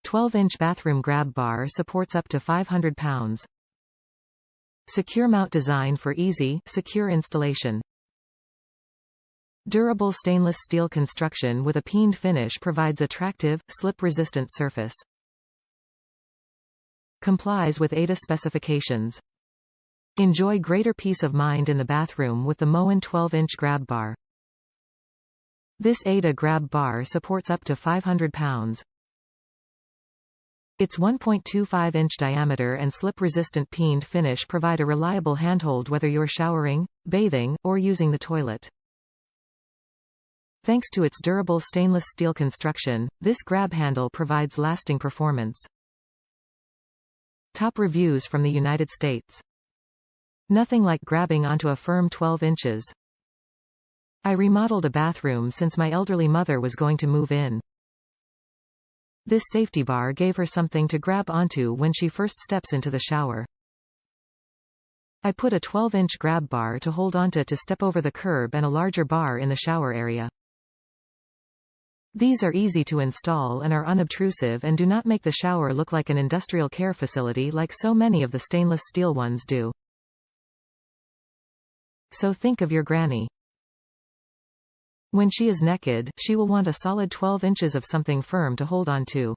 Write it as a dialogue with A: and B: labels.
A: 12-inch bathroom grab bar supports up to 500 pounds. SecureMount design for easy, secure installation. Durable stainless steel construction with a peened finish provides attractive, slip-resistant surface. Complies with ADA specifications. Enjoy greater peace of mind in the bathroom with the Moen 12-inch grab bar. This ADA grab bar supports up to 500 pounds. Its 1.25-inch diameter and slip-resistant peened finish provide a reliable handhold whether you're showering, bathing, or using the toilet. Thanks to its durable stainless steel construction, this grab handle provides lasting performance. Top reviews from the United States. Nothing like grabbing onto a firm 12 inches. I remodeled a bathroom since my elderly mother was going to move in. This safety bar gave her something to grab onto when she first steps into the shower. I put a 12-inch grab bar to hold onto to step over the curb and a larger bar in the shower area. These are easy to install and are unobtrusive and do not make the shower look like an industrial care facility like so many of the stainless steel ones do. So think of your granny. When she is nekkid, she will want a solid 12 inches of something firm to hold on to.